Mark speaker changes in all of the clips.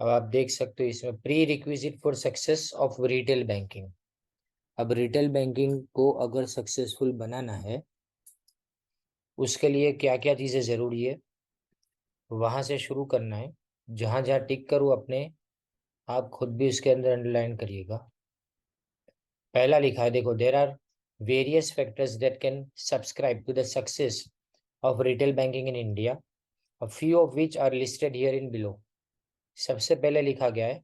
Speaker 1: अब आप देख सकते हो इसमें pre requisite for success of retail banking. अब रिटेल बैंकिंग को अगर सक्सेसफुल बनाना है उसके लिए क्या क्या चीज़ें ज़रूरी है वहां से शुरू करना है। जहां जहां टिक करूँ अपने आप खुद भी उसके अंदर अंडरलाइन करिएगा। पहला लिखा है, देखो, there are various factors that can subscribe to the success of retail banking in India, a few of which are listed here in below। सबसे पहले लिखा गया है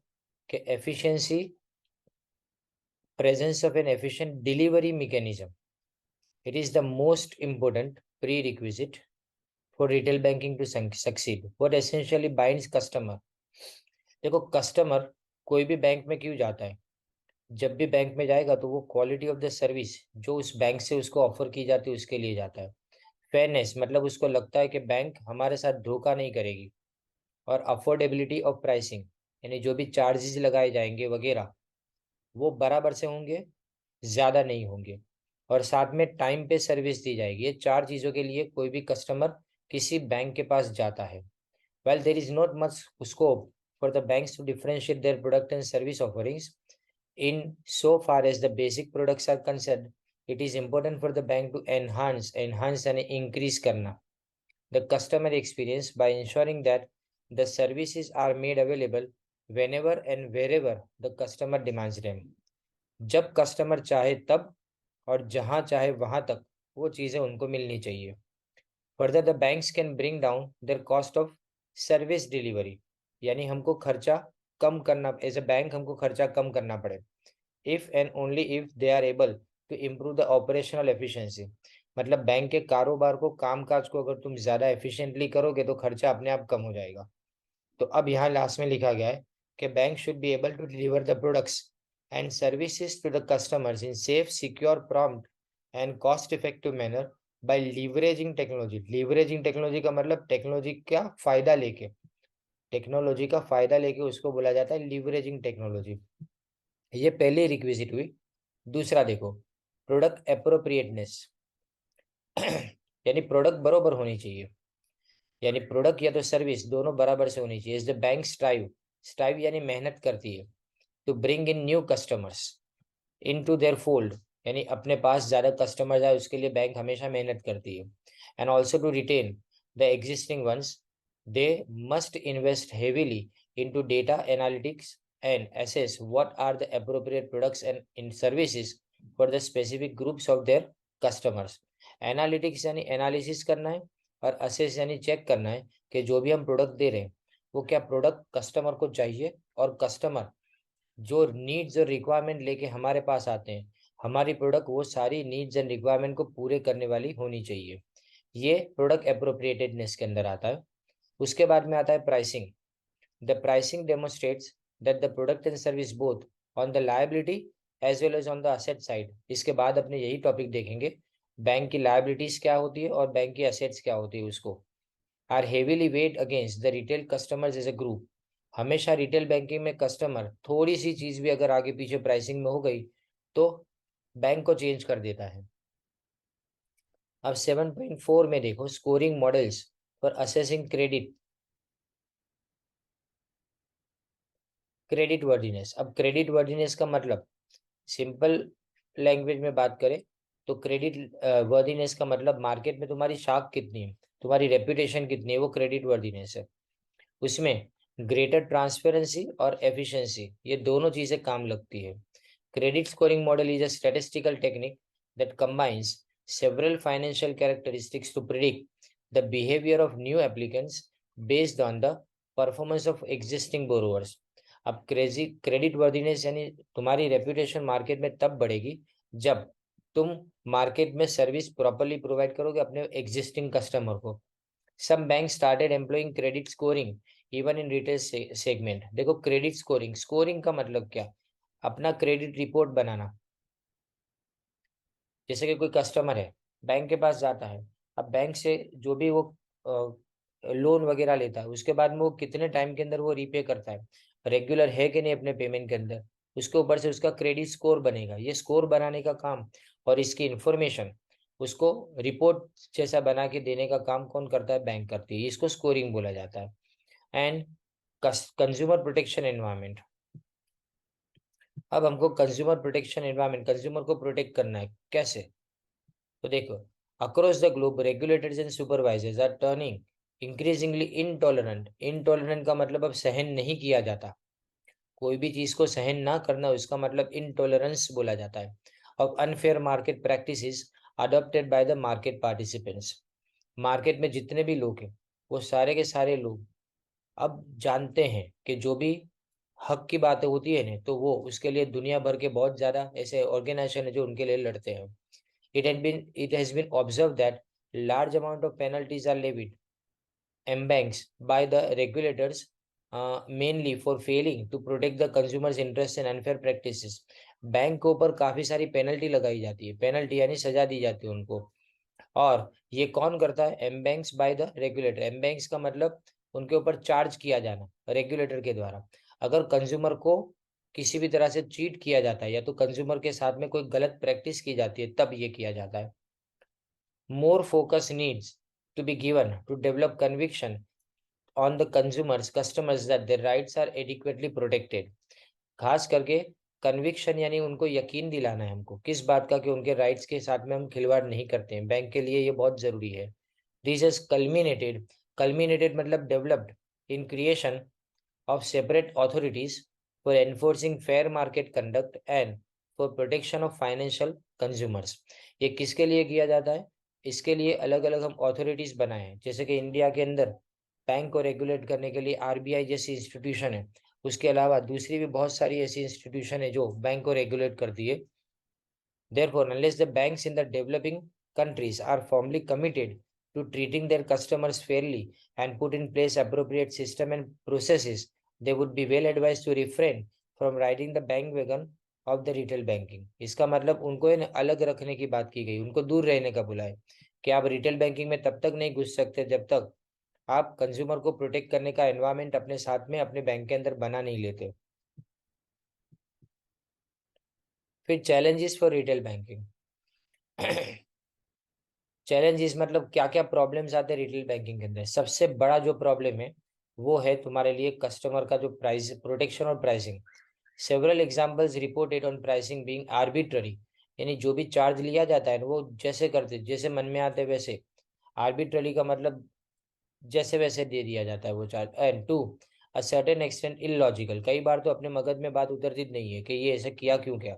Speaker 1: कि efficiency, presence of an efficient delivery mechanism, it is the most important prerequisite for retail banking to succeed। what essentially binds customer। देखो, customer कोई भी bank में क्यों जाता है? जब भी बैंक में जाएगा तो वो क्वालिटी ऑफ द सर्विस जो उस बैंक से उसको ऑफर की जाती है उसके लिए जाता है। फेयरनेस मतलब उसको लगता है कि बैंक हमारे साथ धोखा नहीं करेगी। और अफोर्डेबिलिटी ऑफ प्राइसिंग यानी जो भी चार्जेस लगाए जाएंगे वगैरह वो बराबर से होंगे, ज़्यादा नहीं होंगे। और साथ में टाइम पे सर्विस दी जाएगी। ये चार चीज़ों के लिए कोई भी कस्टमर किसी बैंक के पास जाता है। Well, there is not much scope for the banks to differentiate their product and service offerings in so far as the basic products are concern. It is important for the bank to enhance यानी increase करना the customer experience by ensuring that the services are made available whenever and wherever the customer demands them। जब customer चाहे तब और जहां चाहे वहां तक वो चीज़ें उनको मिलनी चाहिए। Further the banks can bring down there cost of service delivery, यानी हमको खर्चा कम करना, एज अ बैंक हमको खर्चा कम करना पड़े। If and only if they are able to improve the operational efficiency, मतलब बैंक के कारोबार को, कामकाज को अगर तुम ज्यादा एफिशिएंटली करोगे तो खर्चा अपने आप कम हो जाएगा। तो अब यहाँ लास्ट में लिखा गया है कि bank should be able to deliver the products and services to the customers in safe, secure, prompt and cost effective manner by leveraging technology. Leveraging technology का मतलब टेक्नोलॉजी का फायदा लेके उसको बोला जाता है लीवरेजिंग टेक्नोलॉजी। ये पहली रिक्विजिट हुई। दूसरा देखो, प्रोडक्ट एप्रोप्रिएटनेस यानी प्रोडक्ट बरोबर होनी चाहिए, यानी प्रोडक्ट या तो सर्विस दोनों बराबर से होनी चाहिए। Is the bank strive, strive यानी मेहनत करती है, to bring in new customers into their fold, यानी अपने पास ज्यादा कस्टमर आए उसके लिए बैंक हमेशा मेहनत करती है। And also to retain the existing ones, they must invest heavily into data analytics and assess what are the appropriate products and in services for the specific groups of their customers। Analytics यानी analysis करना है और assess यानी check करना है कि जो भी हम प्रोडक्ट दे रहे हैं वो क्या प्रोडक्ट कस्टमर को चाहिए, और कस्टमर जो नीड्स और रिक्वायरमेंट लेके हमारे पास आते हैं, हमारी प्रोडक्ट वो सारी नीड्स एंड रिक्वायरमेंट को पूरे करने वाली होनी चाहिए। ये प्रोडक्ट एप्रोप्रिएटेडनेस के अंदर आता है। उसके बाद में आता है pricing. The pricing demonstrates that the product and service both on the liability as well as on the asset side। इसके बाद अपने यही टॉपिक देखेंगे, बैंक की liabilities क्या होती है और बैंक की assets क्या होती है उसको। are heavily weighed against the retail customers as a group। हमेशा रिटेल बैंकिंग में कस्टमर थोड़ी सी चीज भी अगर आगे पीछे प्राइसिंग में हो गई तो बैंक को चेंज कर देता है। अब 7.4 में देखो, scoring models for assessing credit worthiness. अब क्रेडिट वर्दीनेस का मतलब, सिंपल लैंग्वेज में बात करें तो क्रेडिट वर्दीनेस का मतलब मार्केट में तुम्हारी शाख कितनी है, तुम्हारी रेपुटेशन कितनी है, वो क्रेडिट वर्दीनेस है। उसमें ग्रेटर ट्रांसपेरेंसी और एफिशिएंसी ये दोनों चीजें काम लगती है। Credit scoring model is a statistical technique that combines several financial characteristics to predict the behaviour of new applicants based on the performance of existing borrowers. अब क्रेडिट वर्दीनेस यानी तुम्हारी रेपुटेशन मार्केट में तब बढ़ेगी जब तुम मार्केट में service properly provide करोगे अपने एग्जिस्टिंग कस्टमर को। Some bank started employing credit scoring even in retail segment. देखो, क्रेडिट स्कोरिंग, स्कोरिंग का मतलब क्या, अपना क्रेडिट रिपोर्ट बनाना। जैसे कि कोई कस्टमर है, बैंक के पास जाता है, अब बैंक से जो भी वो लोन वगैरह लेता है उसके बाद में वो कितने टाइम के अंदर वो रीपे करता है, रेगुलर है कि नहीं अपने पेमेंट के अंदर, उसके ऊपर से उसका क्रेडिट स्कोर बनेगा। ये स्कोर बनाने का काम और इसकी इंफॉर्मेशन उसको रिपोर्ट जैसा बना के देने का काम कौन करता है? बैंक करती है। इसको स्कोरिंग बोला जाता है। And consumer protection environment. अब हमको कंज्यूमर प्रोटेक्शन एनवायरनमेंट, कंज्यूमर को प्रोटेक्ट करना है कैसे? तो देखो, across the globe regulators and supervisors are turning increasingly intolerant. Intolerant का मतलब अब सहन नहीं किया जाता, कोई भी चीज को सहन ना करना, उसका मतलब इनटॉलरेंस बोला जाता है। अब unfair market practices adopted by the market participants. Market में जितने भी लोग हैं, वो सारे के सारे लोग अब जानते हैं कि जो भी हक की बातें होती है ना, तो वो उसके लिए दुनिया भर के बहुत ज्यादा ऐसे ऑर्गेनाइजेशन है जो उनके लिए लड़ते हैं। It has been observed that large amount of penalties are levied banks by the regulators, mainly for failing to protect the consumers interest and unfair practices। Bank के ऊपर काफी सारी पेनल्टी लगाई जाती है, पेनल्टी यानी सजा दी जाती है उनको। और ये कौन करता है? M banks by the regulator. M banks का मतलब उनके ऊपर चार्ज किया जाना रेगुलेटर के द्वारा। अगर कंज्यूमर को किसी भी तरह से चीट किया जाता है या तो कंज्यूमर के साथ में कोई गलत प्रैक्टिस की जाती है, तब ये किया जाता है। More focus needs to be given to develop conviction on the customers that their rights are adequately protected। खास करके कन्विक्शन यानी उनको यकीन दिलाना है हमको किस बात का, कि उनके राइट्स के साथ में हम खिलवाड़ नहीं करते हैं। बैंक के लिए ये बहुत जरूरी है। दिस इज कल्मिनेटेड, कल्मिनेटेड मतलब developed in creation of separate authorities for enforcing fair market conduct and for protection of financial consumers। ये किसके लिए किया जाता है? इसके लिए अलग अलग हम अथॉरिटीज बनाए हैं, जैसे कि इंडिया के अंदर बैंक को रेगुलेट करने के लिए आरबीआई जैसी इंस्टीट्यूशन है। उसके अलावा दूसरी भी बहुत सारी ऐसी इंस्टीट्यूशन है जो बैंक को रेगुलेट करती है। Therefore, unless the banks in the developing countries are firmly committed to treating their customers fairly and put in place appropriate system and processes, they would be well advised to refrain from riding the bandwagon of the retail banking। इसका मतलब उनको अलग रखने की बात की गई, उनको दूर रहने का बुलाए कि आप रिटेल बैंकिंग में तब तक नहीं घुस सकते जब तक आप कंज्यूमर को प्रोटेक्ट करने का एनवायरमेंट अपने साथ में अपने बैंक के अंदर बना नहीं लेते। फिर challenges for retail banking. Challenges मतलब क्या क्या प्रॉब्लम्स आते हैं रिटेल बैंकिंग के अंदर। सबसे बड़ा जो प्रॉब्लम है वो है तुम्हारे लिए कस्टमर का जो प्राइस प्रोटेक्शन और pricing. Several examples reported on pricing being arbitrary, यानी जो भी चार्ज लिया जाता है वो जैसे करते जैसे मन में आते वैसे। आर्बिट्ररी का मतलब जैसे वैसे दे दिया जाता है वो charge. And to a certain extent illogical, कई बार तो अपने मगज में बात उतरती नहीं है कि ये ऐसे किया क्यों क्या।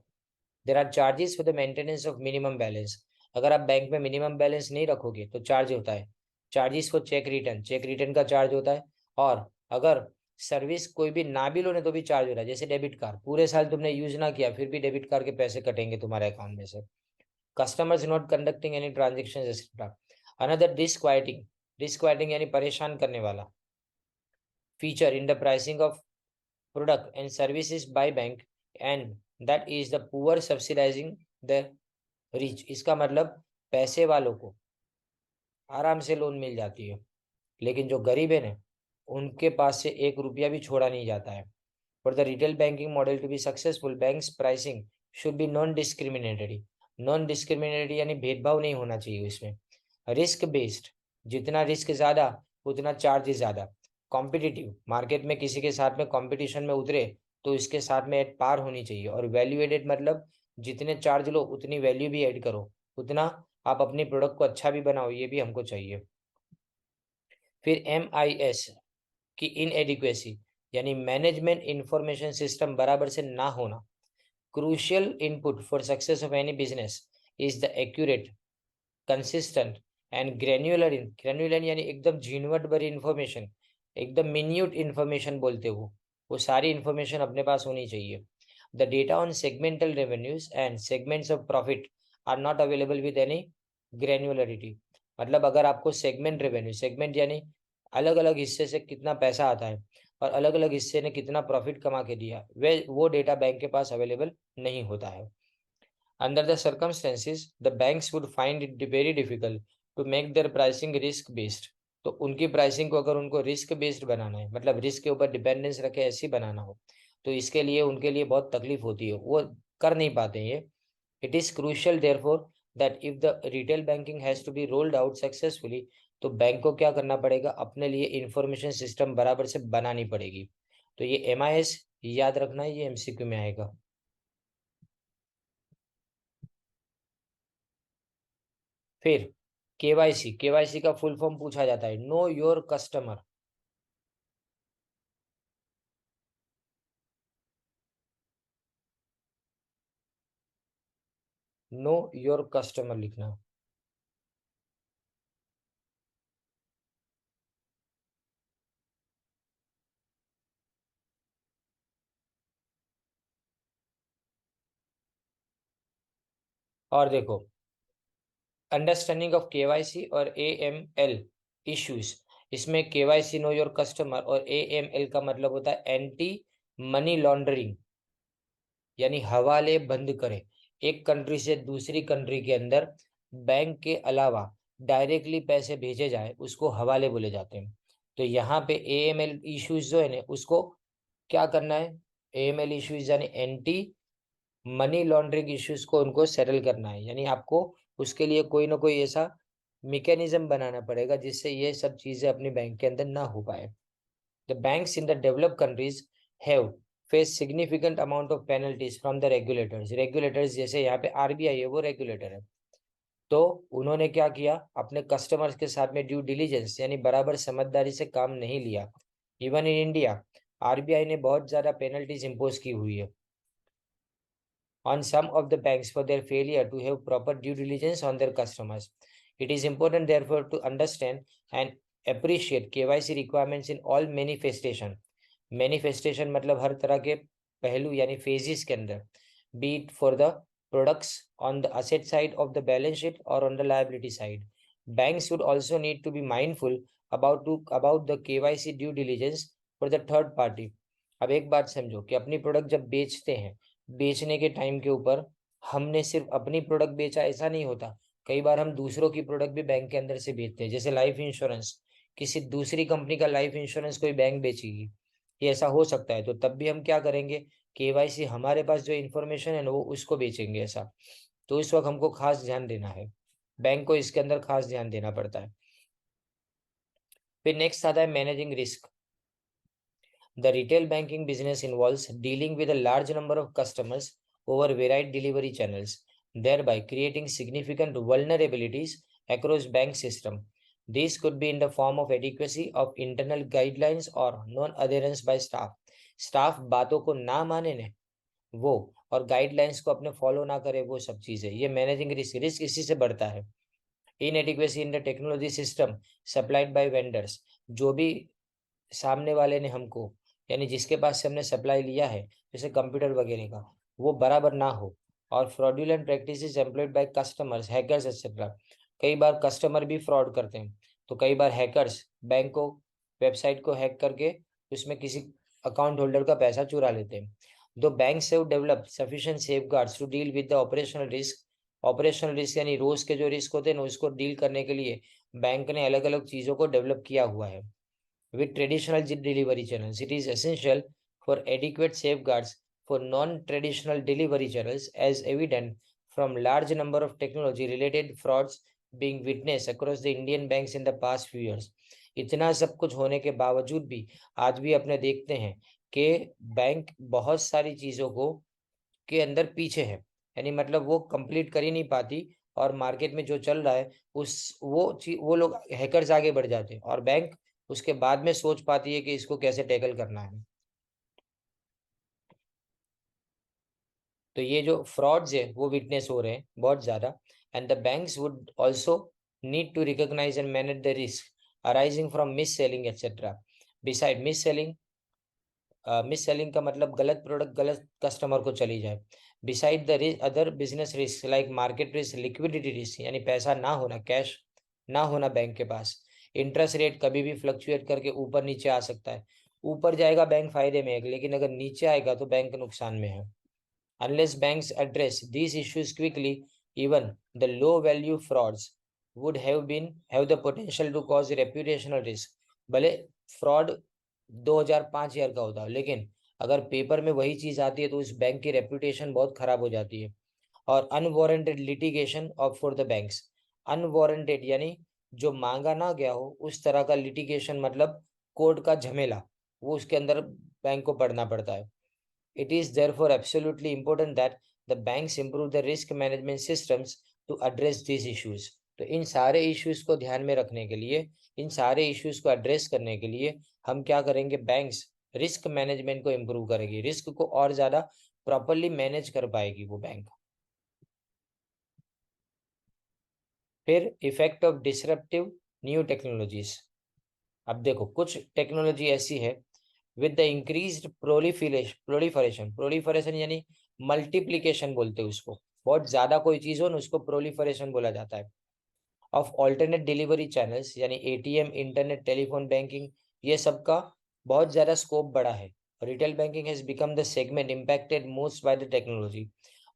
Speaker 1: There are charges for the maintenance of minimum balance. अगर आप बैंक में मिनिमम बैलेंस नहीं रखोगे तो चार्ज होता है। Charges for check return, check return का चार्ज होता है। और अगर सर्विस कोई भी ना भी लो ने तो भी चार्ज हो रहा है, जैसे डेबिट कार्ड पूरे साल तुमने यूज ना किया फिर भी डेबिट कार्ड के पैसे कटेंगे तुम्हारे अकाउंट में से। Customers not conducting any transaction etcetera. Another disquieting, disquieting यानी परेशान करने वाला feature in the pricing of product and services by bank, and that is the poor subsidizing the rich। इसका मतलब पैसे वालों को आराम से लोन मिल जाती है, लेकिन जो गरीब है ना उनके पास से एक रुपया भी छोड़ा नहीं जाता है। For the retail banking model to be successful, banks pricing should be non discriminatory. Non discriminatory यानी भेदभाव नहीं होना चाहिए इसमें। रिस्क बेस्ड, जितना रिस्क ज्यादा उतना चार्ज ज्यादा। कॉम्पिटिटिव, मार्केट में किसी के साथ में कंपटीशन में उतरे तो इसके साथ में एट पार होनी चाहिए। और वैल्यू एडेड मतलब जितने चार्ज लो उतनी वैल्यू भी ऐड करो, उतना आप अपनी प्रोडक्ट को अच्छा भी बनाओ, ये भी हमको चाहिए। फिर MIS की इनएडिक्वेसी यानी मैनेजमेंट इंफॉर्मेशन सिस्टम बराबर से ना होना। Crucial input for success of any business is the accurate, consistent and granular. Granular यानी एकदम झीनवट भरी इंफॉर्मेशन, एकदम मिन्यूट इंफॉर्मेशन बोलते वो सारी इंफॉर्मेशन अपने पास होनी चाहिए। The data on segmental revenues and segments of profit are not available with any granularity. मतलब अगर आपको सेगमेंट रेवेन्यू, सेगमेंट यानी अलग अलग हिस्से से कितना पैसा आता है और अलग अलग हिस्से ने कितना प्रॉफिट कमा के दिया, वे वो डेटा बैंक के पास अवेलेबल नहीं होता है। Under the circumstances, the banks would find it very difficult to make their pricing risk based। तो उनकी प्राइसिंग को अगर उनको रिस्क बेस्ड बनाना है, मतलब रिस्क के ऊपर डिपेंडेंस रखे ऐसी बनाना हो, तो इसके लिए उनके लिए बहुत तकलीफ होती है, वो कर नहीं पाते ये। It is crucial therefore that if the retail banking has to be rolled out successfully, तो बैंक को क्या करना पड़ेगा, अपने लिए इंफॉर्मेशन सिस्टम बराबर से बनानी पड़ेगी। तो ये MIS याद रखना है, ये MCQ में आएगा। फिर केवाईसी का फुल फॉर्म पूछा जाता है, know your customer. Know your customer लिखना। और देखो, अंडरस्टैंडिंग ऑफ केवाईसी और AML इश्यूज, इसमें केवाईसी नो योर कस्टमर और AML का मतलब होता है एंटी मनी लॉन्ड्रिंग, यानी हवाले बंद करें। एक कंट्री से दूसरी कंट्री के अंदर बैंक के अलावा डायरेक्टली पैसे भेजे जाए, उसको हवाले बोले जाते हैं। तो यहाँ पे AML इश्यूज जो है ना, उसको क्या करना है, AML इश्यूज यानी एंटी मनी लॉन्ड्रिंग इश्यूज को उनको सेटल करना है, यानी आपको उसके लिए कोई ना कोई ऐसा मैकेनिज्म बनाना पड़ेगा जिससे ये सब चीजें अपनी बैंक के अंदर ना हो पाए। The banks in the developed countries have face significant amount of penalties from the regulators. Regulators जैसे यहाँ पे RBI है, वो रेगुलेटर है। तो उन्होंने क्या किया, अपने कस्टमर्स के साथ में ड्यू डिलीजेंस यानी बराबर समझदारी से काम नहीं लिया। इवन इन इंडिया RBI ने बहुत ज्यादा पेनल्टीज इम्पोज की हुई है on some of the banks for their failure to have proper due diligence on their customers. It is important, therefore, to understand and appreciate KYC requirements in all manifestation. Manifestation मतलब हर तरह के पहलू यानी phases के अंदर, be it for the products on the asset side of the balance sheet or on the liability side. Banks should also need to be mindful about the KYC due diligence for the third party. अब एक बात समझो कि अपनी product जब बेचते हैं, बेचने के टाइम के ऊपर हमने सिर्फ अपनी प्रोडक्ट बेचा ऐसा नहीं होता। कई बार हम दूसरों की प्रोडक्ट भी बैंक के अंदर से बेचते हैं, जैसे लाइफ इंश्योरेंस, किसी दूसरी कंपनी का लाइफ इंश्योरेंस कोई बैंक बेचेगी, ये ऐसा हो सकता है। तो तब भी हम क्या करेंगे, KYC हमारे पास जो इन्फॉर्मेशन है ना वो उसको बेचेंगे ऐसा। तो इस वक्त हमको खास ध्यान देना है, बैंक को इसके अंदर खास ध्यान देना पड़ता है। फिर नेक्स्ट आता है managing risk. The retail banking business involves dealing with a large number of customers over varied delivery channels, thereby creating significant vulnerabilities across bank system. This could be in the form of adequacy of internal guidelines or non-adherence by staff. Staff बातों को ना माने ने वो, और guidelines को अपने follow ना करे, वो सब चीजें, ये मैनेजिंग रिस्क, रिस्क इसी से बढ़ता है। Inadequacy in the technology system supplied by vendors, जो भी सामने वाले ने हमको, यानी जिसके पास से हमने सप्लाई लिया है, जैसे कंप्यूटर वगैरह का, वो बराबर ना हो। और fraudulent practices employed by customers, hackers etcetera. कई बार कस्टमर भी फ्रॉड करते हैं, तो कई बार हैकर्स बैंक को, वेबसाइट को हैक करके उसमें किसी अकाउंट होल्डर का पैसा चुरा लेते हैं। दो बैंक से develop sufficient safeguards to deal with the operational risk. Operational risk यानी रोज के जो रिस्क होते हैं ना, उसको डील करने के लिए बैंक ने अलग अलग चीजों को डेवलप किया हुआ है। With traditional delivery channels, it is essential for adequate safeguards for non-traditional delivery channels, as evident from large number of technology-related frauds being witnessed across the Indian banks in the past few years. इतना सब कुछ होने के बावजूद भी आज भी अपने देखते हैं कि बैंक बहुत सारी चीजों को के अंदर पीछे है, यानी मतलब वो कंप्लीट कर ही नहीं पाती, और मार्केट में जो चल रहा है उस वो लोग हैकर्स आगे बढ़ जाते हैं, और बैंक उसके बाद में सोच पाती है कि इसको कैसे टैकल करना है। तो ये जो फ्रॉड्स है वो विटनेस हो रहे हैं बहुत ज्यादा। And the banks would also need to recognise and manage the risk arising from mis selling etcetera. Beside mis selling का मतलब गलत प्रोडक्ट गलत कस्टमर को चली जाए। Beside the other business risk like market risk, liquidity risk यानी पैसा ना होना, कैश ना होना बैंक के पास। इंटरेस्ट रेट कभी भी फ्लक्चुएट करके ऊपर नीचे आ सकता है। ऊपर जाएगा बैंक फायदे में है, लेकिन अगर नीचे आएगा तो बैंक नुकसान में है। Unless banks address these issues quickly, even the low-value frauds would have the potential to cause reputational risk. भले फ्रॉड 2005 ईयर का होता है, लेकिन अगर पेपर में वही चीज आती है तो उस बैंक की रेपुटेशन बहुत खराब हो जाती है। और unwarranted litigation of for the banks. Unwarranted यानी जो मांगा ना गया हो उस तरह का लिटिगेशन, मतलब कोर्ट का झमेला, वो उसके अंदर बैंक को पढ़ना पड़ता है। It is therefore absolutely important that the banks improve the risk management systems to address this issues. तो इन सारे इश्यूज को ध्यान में रखने के लिए, इन सारे इश्यूज को एड्रेस करने के लिए हम क्या करेंगे, बैंक्स रिस्क मैनेजमेंट को इम्प्रूव करेगी, रिस्क को और ज्यादा प्रॉपरली मैनेज कर पाएगी वो बैंक। फिर effect of disruptive new technologies. अब देखो कुछ टेक्नोलॉजी ऐसी है with the increased proliferation, proliferation यानी मल्टीप्लीकेशन बोलते हैं उसको, बहुत ज्यादा कोई चीज हो ना उसको प्रोलिफरेशन बोला जाता है। ऑफ ऑल्टरनेट डिलीवरी चैनल्स यानी एटीएम, इंटरनेट, टेलीफोन बैंकिंग, ये सब का बहुत ज्यादा स्कोप बढ़ा है। Retail banking has become the segment impacted most by the technology.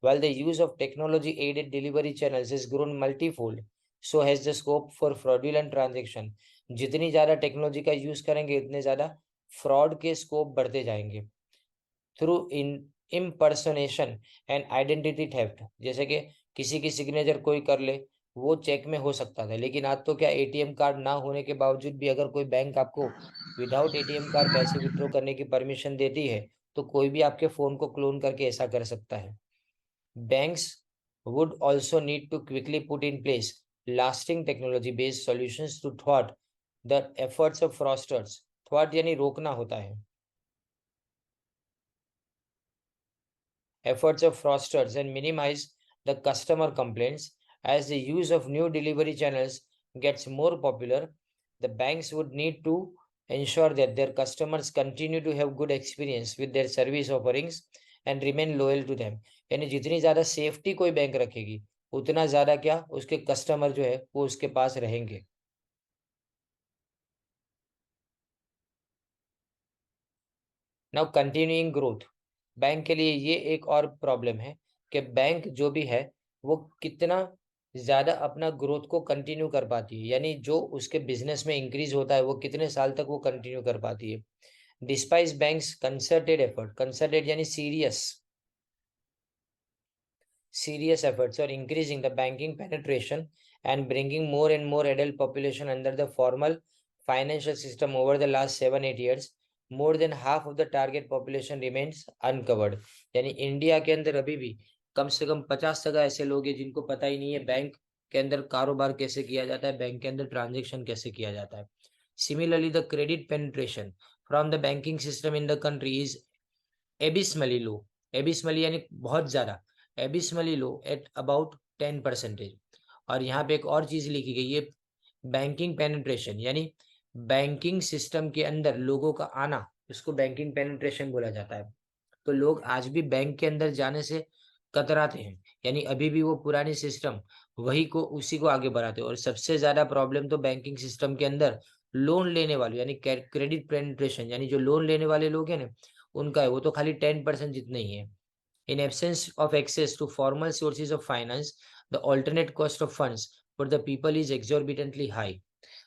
Speaker 1: While the use of technology-aided delivery channels has grown multifold, so has the scope for fraudulent transaction. जितनी ज्यादा technology का यूज करेंगे उतने ज्यादा fraud के scope बढ़ते जाएंगे। Through in impersonation and identity theft, जैसे कि किसी की सिग्नेचर कोई कर ले, वो चेक में हो सकता था, लेकिन आज तो क्या एटीएम कार्ड ना होने के बावजूद भी अगर कोई बैंक आपको विदाउट एटीएम कार्ड पैसे विड्रॉ करने की परमिशन देती है तो कोई भी आपके फोन को क्लोन करके ऐसा कर सकता है। Banks would also need to quickly put in place lasting technology based solutions to thwart the efforts of fraudsters। thwart यानी रोकना होता है, efforts of fraudsters and minimize the customer complaints. As the use of new delivery channels gets more popular, the banks would need to ensure that their customers continue to have good experience with their service offerings and remain loyal to them। यानी जितनी ज्यादा safety कोई bank रखेगी उतना ज्यादा क्या उसके customer जो है वो उसके पास रहेंगे। नाउ कंटिन्यूइंग ग्रोथ, बैंक के लिए ये एक और प्रॉब्लम है कि बैंक जो भी है वो कितना ज्यादा अपना ग्रोथ को कंटिन्यू कर पाती है, यानी जो उसके बिजनेस में इंक्रीज होता है वो कितने साल तक वो कंटिन्यू कर पाती है। Despise banks concerted effort, concerted यानी serious efforts are increasing the banking penetration and bringing more and more adult population under the formal financial system over the last 7-8 years, more than half of the target population remains uncovered। यानी India के अंदर अभी भी कम से कम 50% ऐसे लोग हैं जिनको पता ही नहीं है बैंक के अंदर कारोबार कैसे किया जाता है, बैंक के अंदर ट्रांजेक्शन कैसे किया जाता है। Similarly, the credit penetration from the banking system in the country is abysmally low। abysmally यानी बहुत ज्यादा, abysmally low at about 10%। और यहाँ पे एक और चीज लिखी गई है, बैंकिंग पेनिट्रेशन यानी बैंकिंग सिस्टम के अंदर लोगों का आना, उसको बैंकिंग पेनिट्रेशन बोला जाता है। तो लोग आज भी बैंक के अंदर जाने से कतराते हैं, यानी अभी भी वो पुरानी सिस्टम वही को उसी को आगे बढ़ाते हैं। और सबसे ज्यादा प्रॉब्लम तो बैंकिंग सिस्टम के अंदर लोन लेने वाले यानी क्रेडिट पेनिट्रेशन, यानी जो लोन लेने वाले लोग हैं ना उनका है, वो तो खाली 10% जितने ही है। In absence of access to formal sources of finance, the alternate cost of funds for the people is exorbitantly high।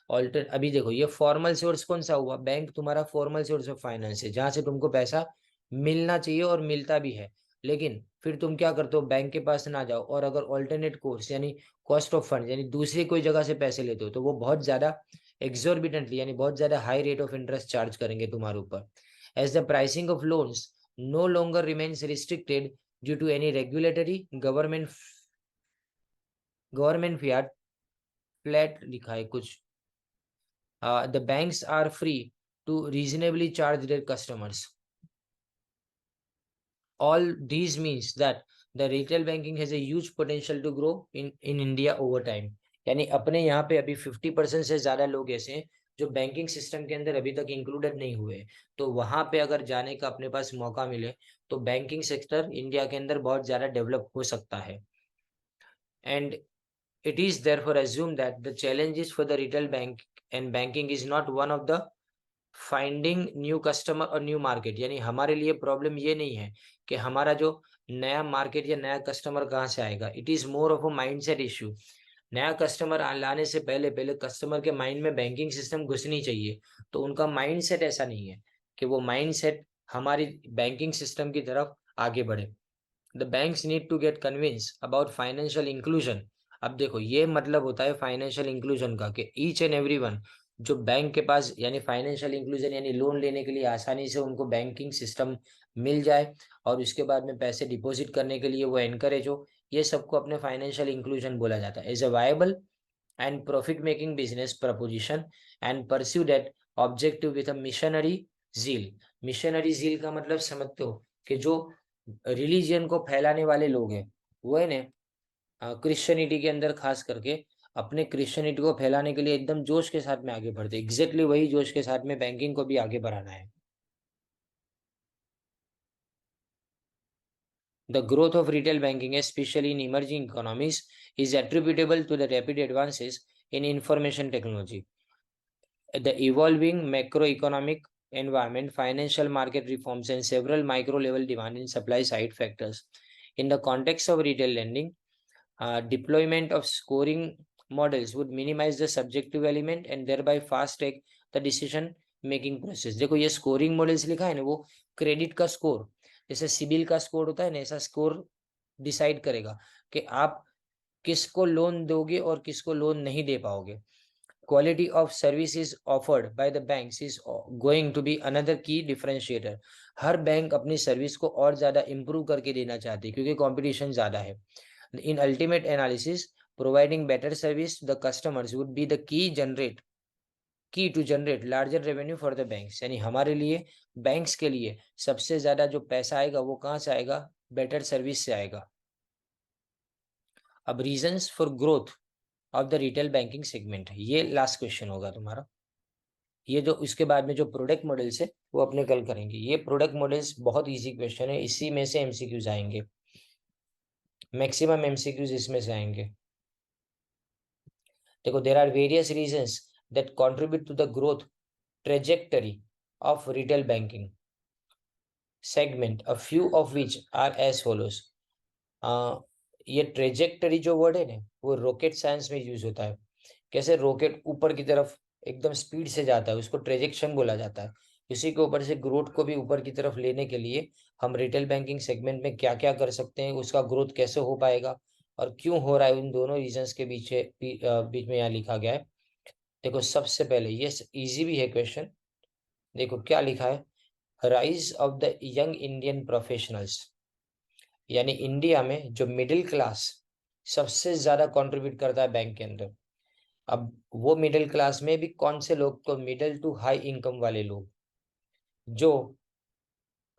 Speaker 1: ऑल्टर अभी देखो ये फॉर्मल सोर्स कौन सा हुआ, बैंक तुम्हारा फॉर्मल सोर्स ऑफ फाइनेंस है जहां से तुमको पैसा मिलना चाहिए और मिलता भी है। लेकिन फिर तुम क्या करते हो, बैंक के पास ना जाओ और अगर ऑल्टरनेट कोर्स यानी कॉस्ट ऑफ फंड यानी दूसरी कोई जगह से पैसे लेते हो तो वो बहुत ज्यादा एक्सोर्बिटेंटली यानी बहुत ज्यादा high rate of interest charge करेंगे तुम्हारे ऊपर। As the pricing of loans no longer remains restricted due to any regulatory government fiat, flat लिखा है कुछ, the banks are free to reasonably charge their customers। All these means that the retail banking has a huge potential to grow in India over time। यानी अपने यहाँ पे अभी 50% से ज्यादा लोग ऐसे हैं जो बैंकिंग सिस्टम के अंदर अभी तक इंक्लूडेड नहीं हुए, तो वहां पे अगर जाने का अपने पास मौका मिले तो बैंकिंग सेक्टर इंडिया के अंदर बहुत ज्यादा डेवलप हो सकता है। And it is therefore assumed that the challenges for the retail bank and banking is not one of the finding new customer और न्यू मार्केट, यानी हमारे लिए प्रॉब्लम ये नहीं है कि हमारा जो नया मार्केट या नया कस्टमर कहाँ से आएगा। It is more of a mindset issue. नया कस्टमर लाने से पहले पहले कस्टमर के माइंड में बैंकिंग सिस्टम घुसनी चाहिए। तो उनका माइंडसेट ऐसा नहीं है कि वो माइंडसेट हमारी बैंकिंग सिस्टम की तरफ आगे बढ़े। The banks need to get convince about financial inclusion. अब देखो ये मतलब होता है फाइनेंशियल इंक्लूजन का कि ईच एंड एवरी वन जो बैंक के पास यानी फाइनेंशियल इंक्लूजन यानी लोन लेने के लिए आसानी से उनको बैंकिंग सिस्टम मिल जाए और उसके बाद में पैसे डिपॉजिट करने के लिए वो एनकरेज हो, ये सबको अपने फाइनेंशियल इंक्लूजन बोला जाता है। As a viable and profit making business proposition and pursue that objective with a missionary zeal। Missionary zeal का मतलब समझते हो कि जो रिलीजियन को फैलाने वाले लोग हैं वो है ना क्रिश्चियनिटी के अंदर खास करके अपने क्रिश्चियनिटी को फैलाने के लिए एकदम जोश के साथ में आगे बढ़ते, एग्जैक्टली वही जोश के साथ में बैंकिंग को भी आगे बढ़ाना है। The growth of retail banking, especially in emerging economies, is attributable to the rapid advances in information technology, the evolving macroeconomic environment, financial market reforms, and several micro-level demand and supply side factors. In the context of retail lending, deployment of scoring models would minimize the subjective element and thereby fast track the decision making process. देखो ये scoring models लिखा है ना, वो credit का score जैसे CIBIL का score होता है ना, ऐसा स्कोर डिसाइड करेगा कि आप किसको लोन दोगे और किसको लोन नहीं दे पाओगे। quality of services offered by the banks is going to be another key differentiator। Her bank अपनी सर्विस को और ज्यादा इंप्रूव करके देना चाहती है क्योंकि कंपटीशन ज्यादा है। in ultimate analysis, providing better service to the customers would be the key to generate larger revenue for the banks। यानी हमारे लिए बैंक्स के लिए सबसे ज्यादा जो पैसा आएगा वो कहाँ से आएगा, बेटर सर्विस से आएगा। अब reasons for growth of the retail banking segment, ये लास्ट क्वेश्चन होगा तुम्हारा। ये जो इसके बाद में जो प्रोडक्ट मॉडल्स है वो अपने कल करेंगे। ये प्रोडक्ट मॉडल्स बहुत इजी क्वेश्चन है, इसी में से एमसीक्यूज आएंगे, मैक्सिमम एमसीक्यूज इसमें से आएंगे। देखो there are various reasons that contribute to the growth trajectory of retail banking segment, a few of which are as follows. ये ट्रेजेक्टरी जो वर्ड है ना वो रॉकेट साइंस में यूज होता है। कैसे रॉकेट ऊपर की तरफ एकदम स्पीड से जाता है उसको ट्रेजेक्शन बोला जाता है। इसी के ऊपर से ग्रोथ को भी ऊपर की तरफ लेने के लिए हम रिटेल बैंकिंग सेगमेंट में क्या क्या कर सकते हैं, उसका ग्रोथ कैसे हो पाएगा और क्यों हो रहा है, उन दोनों रीजंस के बीच में यहाँ लिखा गया है। देखो सबसे पहले ये इजी भी है क्वेश्चन, देखो क्या लिखा है, rise of the young Indian professionals. यानी इंडिया में जो मिडिल क्लास सबसे ज्यादा कंट्रीब्यूट करता है बैंक के अंदर। अब वो मिडिल क्लास में भी कौन से लोग, तो मिडिल टू हाई इनकम वाले लोग जो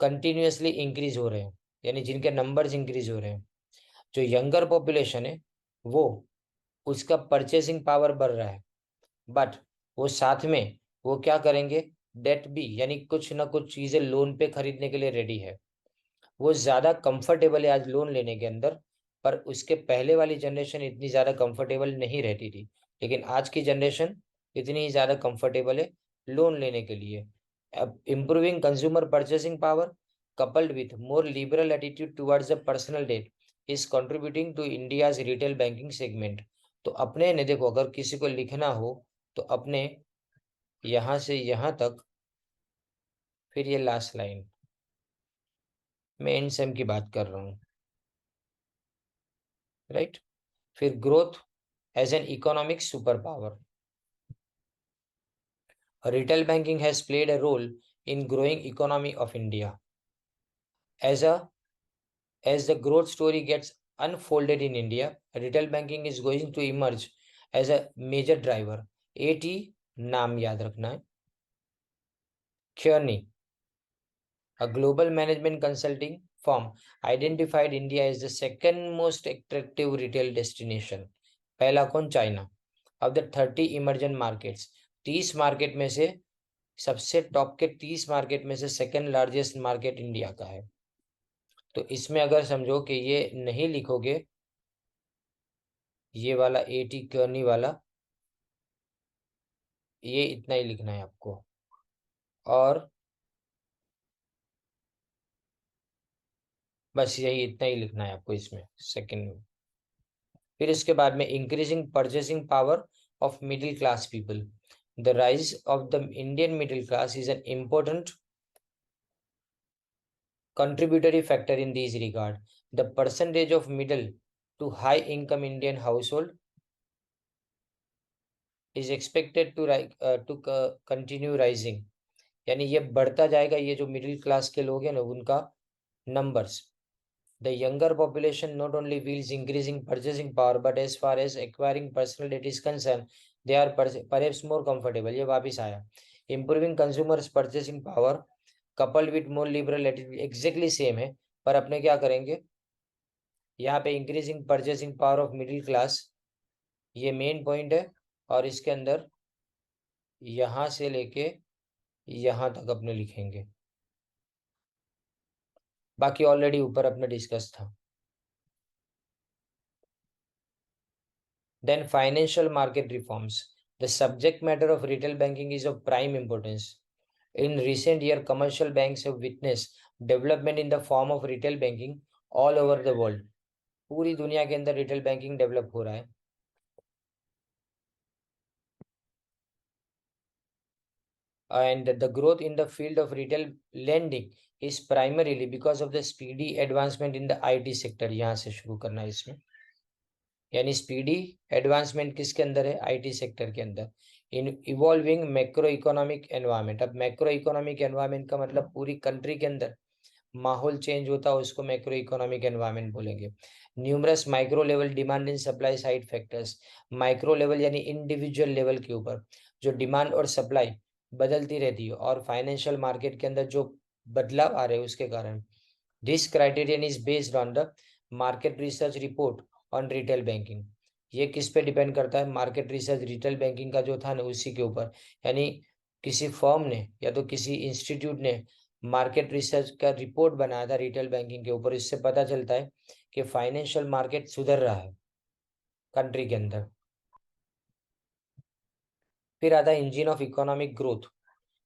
Speaker 1: कंटिन्यूअसली इंक्रीज हो रहे हैं, यानी जिनके नंबर्स इंक्रीज हो रहे हैं। जो यंगर पॉपुलेशन है वो उसका परचेसिंग पावर बढ़ रहा है, बट वो साथ में वो क्या करेंगे, डेट भी यानी कुछ ना कुछ चीजें लोन पे खरीदने के लिए रेडी है। वो ज्यादा कंफर्टेबल है आज लोन लेने के अंदर, पर उसके पहले वाली जनरेशन इतनी ज्यादा कंफर्टेबल नहीं रहती थी, लेकिन आज की जनरेशन इतनी ही ज्यादा कंफर्टेबल है लोन लेने के लिए। अब improving consumer purchasing power coupled with more liberal attitude towards the personal debt is contributing to India's retail banking segment। तो अपने ने देखो अगर किसी को लिखना हो तो अपने यहां से यहां तक, फिर ये लास्ट लाइन, मैं इन सेम की बात कर रहा हूँ, राइट। फिर growth as an economic super power, retail banking has played a role in growing economy of India as a as the growth story gets unfolded in India, retail banking is going to emerge as a major driver। AT नाम याद रखना है, Kearney, a global management consulting firm, identified India as the second most attractive retail destination। पहला कौन, China. of the 30 emerging markets, 30 market में से सबसे top के 30 मार्केट में से सेकंड लार्जेस्ट मार्केट इंडिया का है। तो इसमें अगर समझो कि ये नहीं लिखोगे, ये वाला एटी कर्नी वाला, ये इतना ही लिखना है आपको। और बस यही इतना ही लिखना है आपको इसमें सेकंड में। फिर इसके बाद में increasing purchasing power of middle class people, the rise of the Indian middle class is an important contributory factor in these regard। The percentage of middle to high income Indian household is expected to continue rising, यानी ये बढ़ता जाएगा, ये जो middle class के लोग हैं ना उनका numbers. The younger population not only feels increasing purchasing power, but as far as acquiring personal debt is concerned, they are perhaps more comfortable. ये वापिस आया. Improving consumers purchasing power coupled with more liberal attitude exactly same है, पर अपने क्या करेंगे यहाँ पे increasing purchasing power of middle class ये मेन पॉइंट है, और इसके अंदर यहाँ से लेके यहाँ तक अपने लिखेंगे, बाकी ऑलरेडी ऊपर अपने डिस्कस था. Then financial market reforms. The subject matter of retail banking is of prime importance. In recent years, commercial banks have witnessed development in the form of retail banking all over the world. पूरी दुनिया के अंदर retail banking develop हो रहा है. And the growth in the field of retail lending is primarily because of the speedy advancement in the IT sector. यहाँ से शुरू करना है इसमें, यानी स्पीडी एडवांसमेंट किसके अंदर है, आईटी सेक्टर के अंदर. इन इवॉल्विंग मैक्रो इकोनॉमिक एनवायरमेंट. अब मैक्रो इकोनॉमिक एनवायरमेंट का मतलब पूरी कंट्री के अंदर माहौल चेंज होता है, उसको मैक्रो इकोनॉमिक एनवायरमेंट बोलेंगे. Numerous micro level demand in supply side factors. Micro level यानी इंडिविजुअल लेवल के ऊपर जो डिमांड और सप्लाई बदलती रहती है, और फाइनेंशियल मार्केट के अंदर जो बदलाव आ रहे हैं उसके कारण. This criterion is based on the market research report on retail banking. ये किस पे डिपेंड करता है, मार्केट रिसर्च रिटेल बैंकिंग का जो था ना उसी के ऊपर. यानी किसी फर्म ने या तो किसी इंस्टीट्यूट ने मार्केट रिसर्च का रिपोर्ट बनाया था रिटेल बैंकिंग के ऊपर. इससे पता चलता है कि फाइनेंशियल मार्केट सुधर रहा है कंट्री के अंदर. फिर आता है engine of economic growth.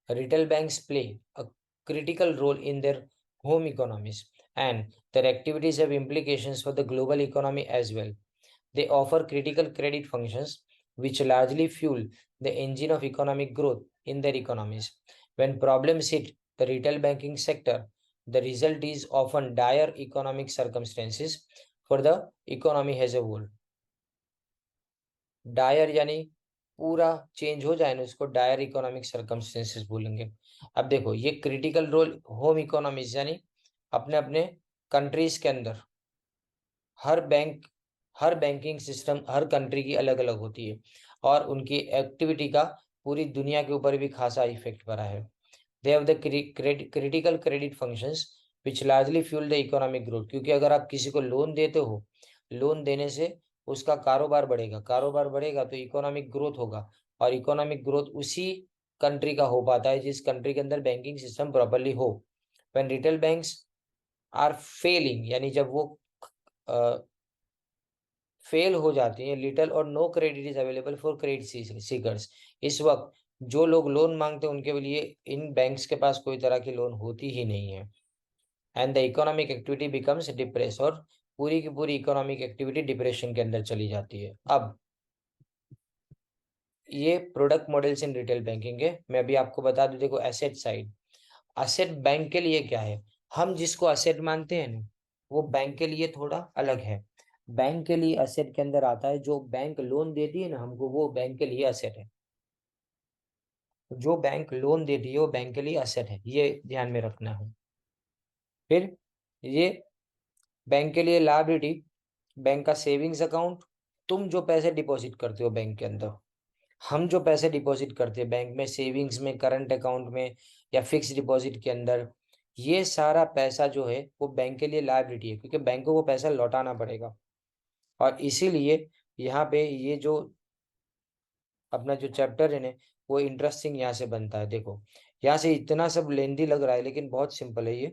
Speaker 1: Retail banks play a critical role in their home economies, and their activities have implications for the global economy as well. They offer critical credit functions which largely fuel the engine of economic growth in their economies. When problems hit the retail banking sector, the result is often dire economic circumstances for the economy as a whole. Dire यानी पूरा change हो जाए ना, उसको Dyer economic circumstances बोलेंगे. अब देखो ये क्रिटिकल रोल होम इकोनॉमीज यानी अपने अपने कंट्रीज के अंदर हर बैंकिंग सिस्टम हर कंट्री की अलग अलग होती है, और उनकी एक्टिविटी का पूरी दुनिया के ऊपर भी खासा इफेक्ट पड़ा है. They have the critical credit functions which largely fuel the economic growth. क्योंकि अगर आप किसी को लोन देते हो, लोन देने से उसका कारोबार बढ़ेगा, कारोबार बढ़ेगा तो इकोनॉमिक ग्रोथ होगा, और इकोनॉमिक ग्रोथ उसी कंट्री का हो पाता है जिस कंट्री के अंदर बैंकिंग सिस्टम प्रॉपरली हो. When retail banks are failing यानी जब वो फेल हो जाती है, लिटल और no credit is available for credit seekers. इस वक्त जो लोग लोन मांगते हैं उनके लिए इन बैंक्स के पास कोई तरह की लोन होती ही नहीं है. And the economic activity becomes depress, और पूरी की पूरी इकोनॉमिक एक्टिविटी डिप्रेशन के अंदर चली जाती है. अब ये product models in retail banking है. मैं अभी आपको बता दूं, देखो एसेट साइड. एसेट बैंक के लिए क्या है, हम जिसको एसेट मानते हैं ना वो बैंक के लिए थोड़ा अलग है. बैंक के लिए एसेट के अंदर आता है जो बैंक लोन देती है ना हमको, वो बैंक के लिए एसेट है. जो बैंक लोन देती है वो बैंक के लिए एसेट है, ये ध्यान में रखना है. फिर ये बैंक के लिए लायबिलिटी, बैंक का सेविंग्स अकाउंट, तुम जो पैसे डिपॉजिट करते हो बैंक के अंदर, हम जो पैसे डिपॉजिट करते हैं बैंक में, सेविंग्स में, करंट अकाउंट में या फिक्स डिपॉजिट के अंदर, ये सारा पैसा जो है वो बैंक के लिए लायबिलिटी है, क्योंकि बैंक को वो पैसा लौटाना पड़ेगा. और इसीलिए यहाँ पे ये जो अपना जो चैप्टर है ना वो इंटरेस्टिंग यहाँ से बनता है. देखो यहाँ से इतना सब लेंदी लग रहा है लेकिन बहुत सिंपल है ये.